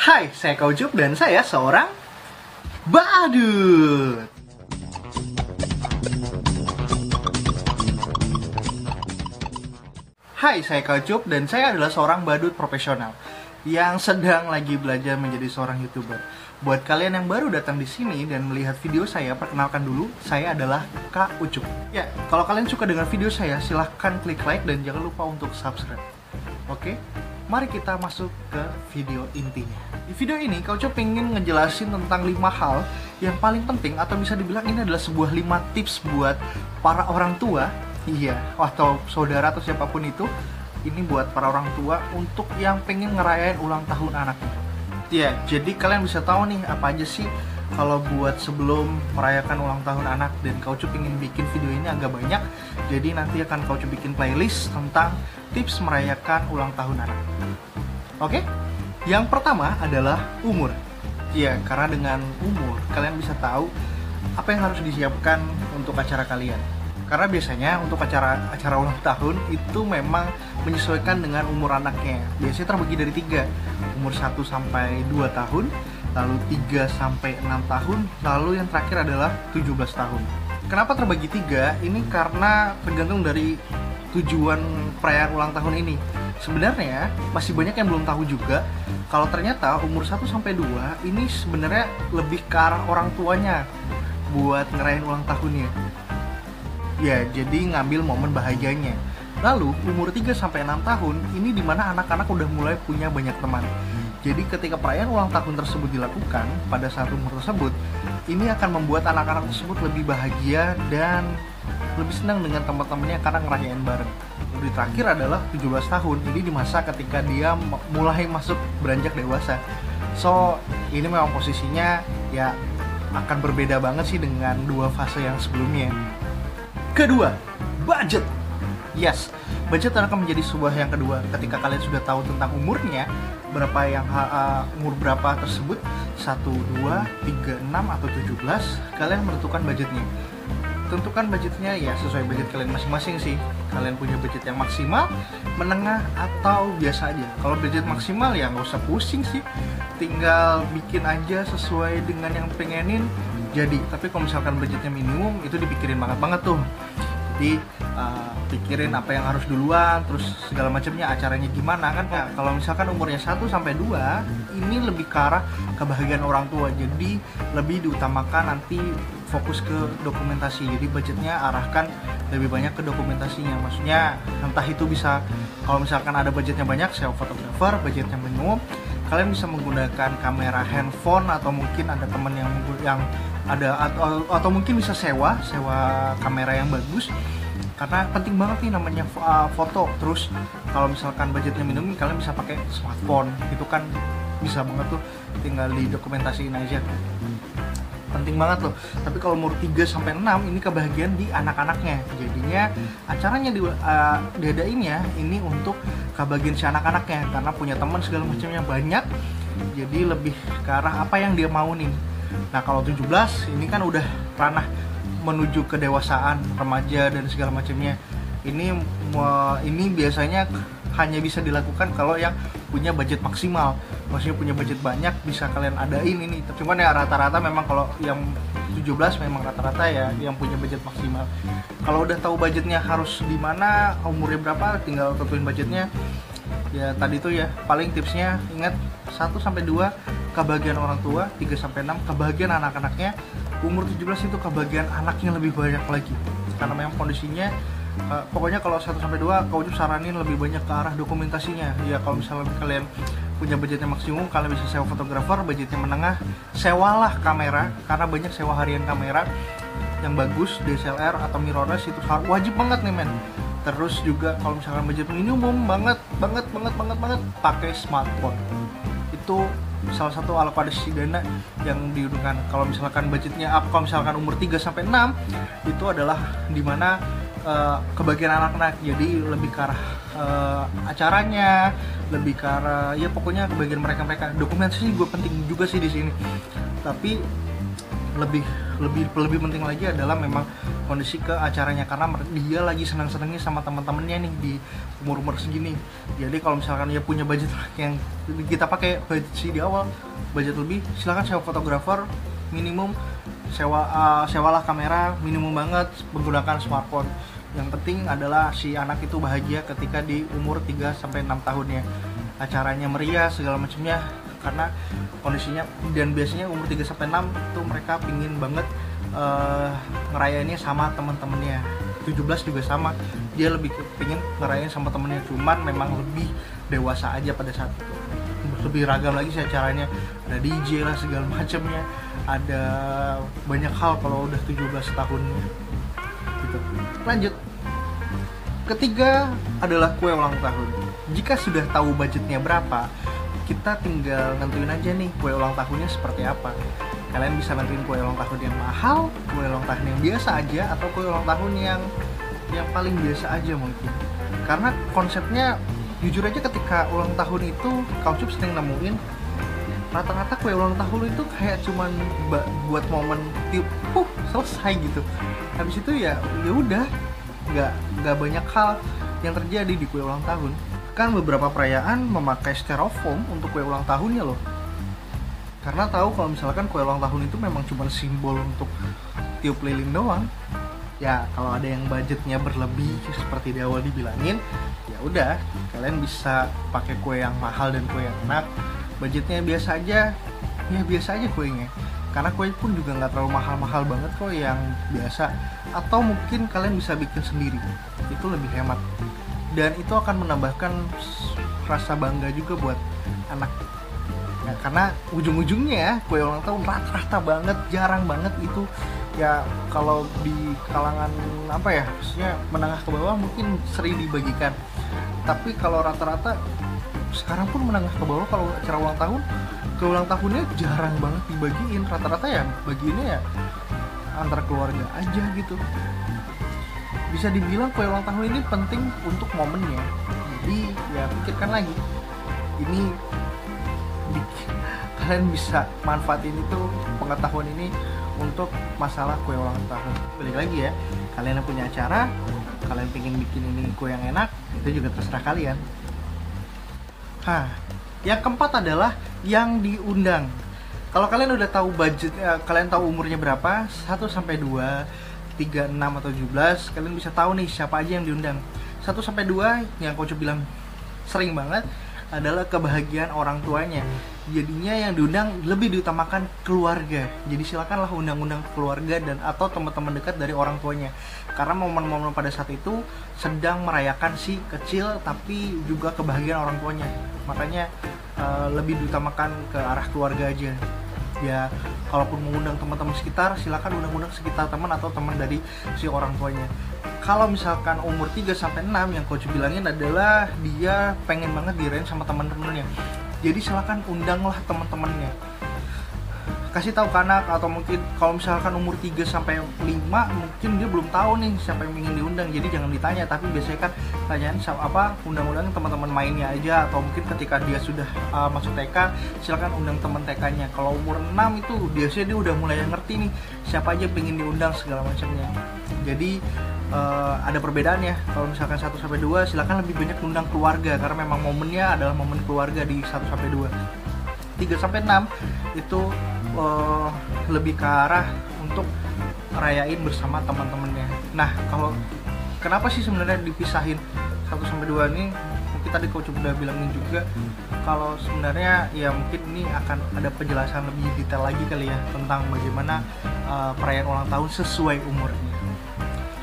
Hai, saya Kaucup dan saya seorang badut. Hai, saya Kaucup dan saya adalah seorang badut profesional yang sedang lagi belajar menjadi seorang YouTuber. Buat kalian yang baru datang di sini dan melihat video saya, perkenalkan dulu, saya adalah Kak Ucup. Ya, kalau kalian suka dengan video saya, silahkan klik like dan jangan lupa untuk subscribe. Oke? Mari kita masuk ke video intinya. Di video ini, Kak Ucup ingin ngejelasin tentang 5 hal yang paling penting, atau bisa dibilang ini adalah sebuah 5 tips buat para orang tua, atau saudara atau siapapun itu. Ini buat para orang tua untuk yang pengen ngerayain ulang tahun anaknya. Ya, jadi kalian bisa tahu nih apa aja sih kalau buat sebelum merayakan ulang tahun anak. Dan Kak Ucup ingin bikin video ini agak banyak, jadi nanti akan Kak Ucup bikin playlist tentang tips merayakan ulang tahun anak. Oke? Yang pertama adalah umur. Ya, karena dengan umur kalian bisa tahu apa yang harus disiapkan untuk acara kalian. Karena biasanya untuk acara ulang tahun itu memang menyesuaikan dengan umur anaknya. Biasanya terbagi dari 3, umur 1 sampai 2 tahun, lalu 3 sampai 6 tahun, lalu yang terakhir adalah 17 tahun. Kenapa terbagi 3? Ini karena tergantung dari tujuan perayaan ulang tahun ini. Sebenarnya masih banyak yang belum tahu juga kalau ternyata umur 1 sampai 2 ini sebenarnya lebih ke arah orang tuanya buat ngerayain ulang tahunnya. Ya, jadi ngambil momen bahagianya. Lalu umur 3 sampai 6 tahun ini dimana anak-anak udah mulai punya banyak teman. Jadi ketika perayaan ulang tahun tersebut dilakukan pada saat umur tersebut, ini akan membuat anak-anak tersebut lebih bahagia dan lebih senang dengan teman-temannya karena ngerayain bareng. Lalu terakhir adalah 17 tahun. Ini di masa ketika dia mulai masuk beranjak dewasa. So, ini memang posisinya ya akan berbeda banget sih dengan 2 fase yang sebelumnya. Kedua, budget. Yes, budget akan menjadi sebuah yang kedua. Ketika kalian sudah tahu tentang umurnya, berapa yang umur berapa tersebut, 1, 2, 3, 6, atau 17, kalian menentukan budgetnya. Tentukan budgetnya ya sesuai budget kalian masing-masing sih. Kalian punya budget yang maksimal, menengah, atau biasa aja. Kalau budget maksimal ya nggak usah pusing sih, tinggal bikin aja sesuai dengan yang pengenin. Jadi, tapi kalau misalkan budgetnya minimum, itu dipikirin banget tuh. Jadi, pikirin apa yang harus duluan, terus segala macamnya, acaranya gimana kan. Ya, kalau misalkan umurnya 1 sampai 2, ini lebih ke arah kebahagiaan orang tua. Jadi, lebih diutamakan nanti fokus ke dokumentasi. Jadi, budgetnya arahkan lebih banyak ke dokumentasinya. Maksudnya, entah itu bisa, kalau misalkan ada budgetnya banyak, sewa fotografer, budgetnya minimum, kalian bisa menggunakan kamera handphone, atau mungkin ada teman yang ada, atau mungkin bisa sewa kamera yang bagus, karena penting banget nih namanya foto. Terus kalau misalkan budgetnya minimum, kalian bisa pakai smartphone, itu kan bisa banget tuh, tinggal didokumentasiin aja. Penting banget loh. Tapi kalau umur 3 sampai 6 ini kebahagiaan di anak-anaknya. Jadinya acaranya diadainnya ini untuk kebahagiaan si anak-anaknya, karena punya teman segala macamnya banyak. Jadi lebih ke arah apa yang dia mau nih. Nah, kalau 17 ini kan udah ranah menuju kedewasaan, remaja dan segala macamnya. Ini biasanya hanya bisa dilakukan kalau yang punya budget maksimal. Maksudnya punya budget banyak, bisa kalian adain ini. Cuman ya rata-rata memang kalau yang 17 memang rata-rata ya yang punya budget maksimal. Kalau udah tahu budgetnya harus di mana, umurnya berapa, tinggal tentuin budgetnya. Ya tadi tuh ya, paling tipsnya ingat 1 sampai 2 kebahagiaan orang tua, 3 sampai 6 kebahagiaan anak-anaknya, umur 17 itu kebahagiaan anaknya lebih banyak lagi. Karena memang kondisinya pokoknya kalau 1 sampai 2 Kak Ucup saranin lebih banyak ke arah dokumentasinya. Ya kalau misalnya kalian punya budgetnya maksimum, kalian bisa sewa fotografer. Budgetnya menengah, sewalah kamera, karena banyak sewa harian kamera yang bagus, DSLR atau mirrorless, itu wajib banget nih men. Terus juga kalau misalkan budget minimum banget pakai smartphone. Itu salah satu alokasi dana yang diuntungkan. Kalau misalkan budgetnya kalau misalkan umur 3 sampai 6 itu adalah dimana kebagian anak-anak, jadi lebih ke arah acaranya, lebih ke arah ya pokoknya kebagian mereka. Dokumentasi gue penting juga sih di sini. Tapi lebih lebih penting lagi adalah memang kondisi ke acaranya, karena dia lagi senang-senangnya sama teman-temannya nih di umur-umur segini. Jadi kalau misalkan dia punya budget yang kita pakai budget di awal, budget lebih, silakan sewa fotografer minimum, sewalah kamera minimum banget, menggunakan smartphone. Yang penting adalah si anak itu bahagia ketika di umur 3 sampai 6 tahunnya. Acaranya meriah segala macamnya, karena kondisinya, dan biasanya umur 3 sampai 6 itu mereka pingin banget ngerayainnya sama teman-temannya. 17 juga sama, dia lebih pingin ngerayain sama temennya, cuman memang lebih dewasa aja pada saat itu. Lebih ragam lagi sih acaranya, ada DJ lah segala macamnya, ada banyak hal kalau udah 17 tahun gitu. Lanjut, ketiga adalah kue ulang tahun. Jika sudah tahu budgetnya berapa, kita tinggal nentuin aja nih kue ulang tahunnya seperti apa. Kalian bisa nentuin kue ulang tahun yang mahal, kue ulang tahun yang biasa aja, atau kue ulang tahun yang paling biasa aja mungkin. Karena konsepnya jujur aja, ketika ulang tahun itu Kaucup sering nemuin rata-rata kue ulang tahun itu kayak cuman buat momen tiup selesai gitu. Habis itu ya udah, nggak banyak hal yang terjadi di kue ulang tahun. Kan beberapa perayaan memakai styrofoam untuk kue ulang tahunnya loh, karena tahu kalau misalkan kue ulang tahun itu memang cuma simbol untuk tiup lilin doang. Ya kalau ada yang budgetnya berlebih seperti di awal dibilangin, ya udah, kalian bisa pakai kue yang mahal dan kue yang enak. Budgetnya biasa aja, ya biasa aja kuenya, karena kue pun juga nggak terlalu mahal-mahal banget kok yang biasa. Atau mungkin kalian bisa bikin sendiri, itu lebih hemat, dan itu akan menambahkan rasa bangga juga buat anak ya, karena ujung-ujungnya ya kue ulang tahun rata-rata banget, jarang banget itu ya. Kalau di kalangan apa ya, maksudnya menengah ke bawah mungkin sering dibagikan, tapi kalau rata-rata sekarang pun menengah ke bawah, kalau acara ulang tahun, kue ulang tahunnya jarang banget dibagiin. Rata-rata ya bagiinnya ya antar keluarga aja gitu. Bisa dibilang kue ulang tahun ini penting untuk momennya. Jadi ya pikirkan lagi, ini kalian bisa manfaatin itu, pengetahuan ini untuk masalah kue ulang tahun. Balik lagi ya, kalian yang punya acara, kalian pengen bikin ini kue yang enak, itu juga terserah kalian. Yang keempat adalah yang diundang. Kalau kalian udah tahu budget, kalian tahu umurnya berapa, 1 sampai 2, 3, 6 atau 17, kalian bisa tahu nih siapa aja yang diundang. 1 sampai 2 yang Kaucup bilang sering banget adalah kebahagiaan orang tuanya. Jadinya yang diundang lebih diutamakan keluarga. Jadi silakanlah undang-undang keluarga dan atau teman-teman dekat dari orang tuanya. Karena momen-momen pada saat itu sedang merayakan si kecil tapi juga kebahagiaan orang tuanya. Makanya lebih diutamakan ke arah keluarga aja. Ya, kalaupun mengundang teman-teman sekitar, silakan undang-undang sekitar teman atau teman dari si orang tuanya. Kalau misalkan umur 3 sampai 6 yang Kaucup bilangin adalah dia pengen banget dirayain sama teman-temannya. Jadi silakan undanglah teman-temannya. Kasih tahu ke anak, atau mungkin kalau misalkan umur 3 sampai 5 mungkin dia belum tahu nih siapa yang ingin diundang. Jadi jangan ditanya, tapi biasanya kan tanyaan apa, undang-undang teman-teman mainnya aja, atau mungkin ketika dia sudah masuk TK, silakan undang teman TK-nya. Kalau umur 6 itu biasanya dia udah mulai ngerti nih siapa aja pengen diundang segala macamnya. Jadi ada perbedaan ya. Kalau misalkan 1 sampai 2 silakan lebih banyak undang keluarga, karena memang momennya adalah momen keluarga di 1 sampai 2. 3 sampai 6 itu lebih ke arah untuk rayain bersama teman-temannya. Nah, kalau kenapa sih sebenarnya dipisahin 1 sampai 2 ini? Mungkin tadi Kaucup udah bilangin juga, kalau sebenarnya ya mungkin ini akan ada penjelasan lebih detail lagi kali ya tentang bagaimana perayaan ulang tahun sesuai umurnya.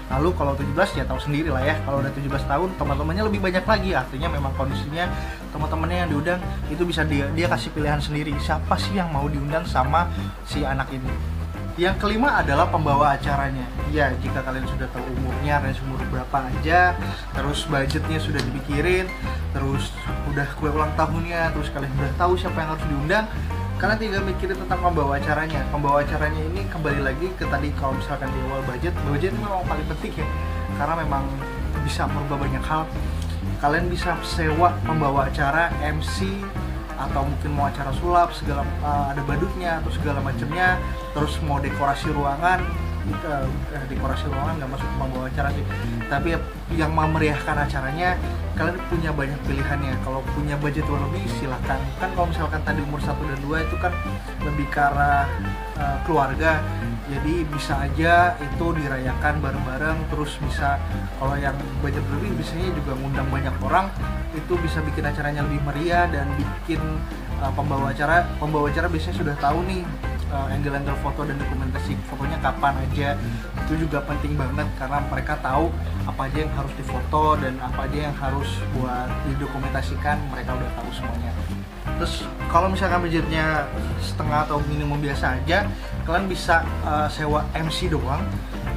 Lalu kalau 17 ya tahu sendiri lah ya, kalau udah 17 tahun teman-temannya lebih banyak lagi, artinya memang kondisinya teman-temannya yang diundang itu bisa dia kasih pilihan sendiri siapa sih yang mau diundang sama si anak ini. Yang kelima adalah pembawa acaranya. Ya, jika kalian sudah tahu umurnya, range umur berapa aja, terus budgetnya sudah dipikirin, terus udah kue ulang tahunnya, terus kalian udah tahu siapa yang harus diundang, kalian tinggal mikirin tentang pembawa acaranya. Pembawa acaranya ini kembali lagi ke tadi, kalau misalkan di awal budget memang paling penting ya, karena memang bisa merubah banyak hal. Kalian bisa sewa pembawa acara, MC, atau mungkin mau acara sulap segala ada badutnya atau segala macamnya, terus mau dekorasi ruangan, dekorasi ruangan nggak masuk membawa acara sih, tapi yang memeriahkan acaranya kalian punya banyak pilihannya. Kalau punya budget lebih silahkan. Kan kalau misalkan tadi umur 1 dan 2 itu kan lebih ke arah keluarga, jadi bisa aja itu dirayakan bareng-bareng. Terus bisa kalau yang budget lebih biasanya juga ngundang banyak orang, itu bisa bikin acaranya lebih meriah dan bikin pembawa acara biasanya sudah tahu nih angle-angle foto dan dokumentasi fotonya kapan aja. Itu juga penting banget karena mereka tahu apa aja yang harus difoto dan apa aja yang harus buat didokumentasikan, mereka udah tahu semuanya. Terus kalau misalkan budgetnya setengah atau minimum biasa aja, kalian bisa sewa MC doang.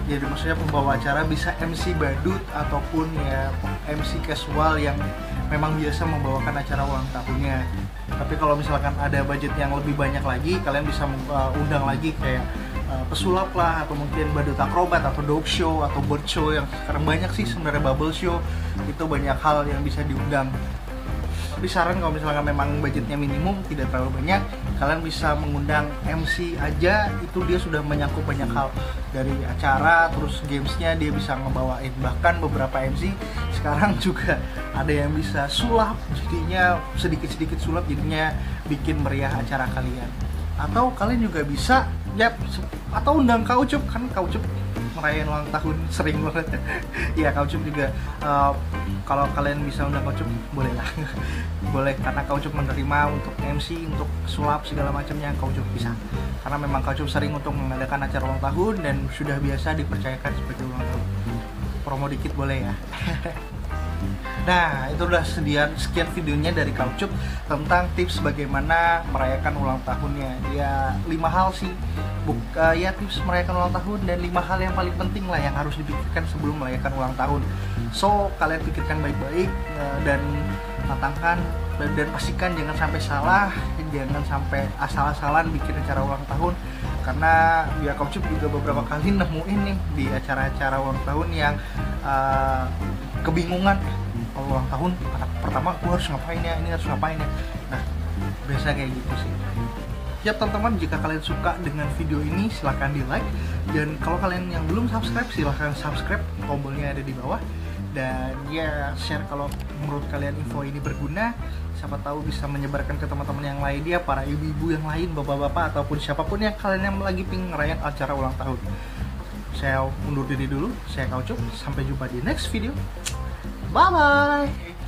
Jadi maksudnya pembawa acara bisa MC badut ataupun ya MC casual yang memang biasa membawakan acara ulang tahunnya. Tapi kalau misalkan ada budget yang lebih banyak lagi, kalian bisa undang lagi kayak pesulap lah, atau mungkin badut akrobat, atau dog show, atau bird show yang sekarang banyak sih sebenarnya, bubble show. Itu banyak hal yang bisa diundang. Tapi saran kalau misalkan memang budgetnya minimum, tidak terlalu banyak, kalian bisa mengundang MC aja, itu dia sudah menyangkut banyak hal. Dari acara, terus gamesnya dia bisa ngebawain. Bahkan beberapa MC sekarang juga ada yang bisa sulap, jadinya sedikit-sedikit sulap, jadinya bikin meriah acara kalian. Atau kalian juga bisa, atau undang Kaucup, kan Kaucup merayain ulang tahun sering banget. Ya Kaucup juga, kalau kalian bisa undang Kaucup boleh lah. Boleh, karena Kaucup menerima untuk MC, untuk sulap segala macamnya, Kaucup bisa. Karena memang Kaucup sering untuk mengadakan acara ulang tahun dan sudah biasa dipercayakan sebagai ulang tahun. Promo dikit boleh ya. Nah, itu udah sekian videonya dari Kaucup tentang tips bagaimana merayakan ulang tahunnya. Ya 5 hal sih, ya tips merayakan ulang tahun dan 5 hal yang paling penting lah yang harus dipikirkan sebelum merayakan ulang tahun. So, kalian pikirkan baik-baik dan matangkan dan pastikan jangan sampai salah, jangan sampai asal-asalan bikin acara ulang tahun. Karena ya Kaucup juga beberapa kali nemuin nih di acara-acara ulang tahun yang kebingungan. Kalau ulang tahun anak pertama aku harus ngapain ya, ini harus ngapain ya. Nah, biasa kayak gitu sih. Ya teman-teman, jika kalian suka dengan video ini silahkan di like, dan kalau kalian yang belum subscribe silahkan subscribe, tombolnya ada di bawah. Dan ya share kalau menurut kalian info ini berguna, siapa tahu bisa menyebarkan ke teman-teman yang lain, ya para ibu-ibu yang lain, bapak-bapak, ataupun siapapun yang kalian yang lagi pengen ngerayain acara ulang tahun. Saya undur diri dulu, saya Kaucup, sampai jumpa di next video. Bye bye.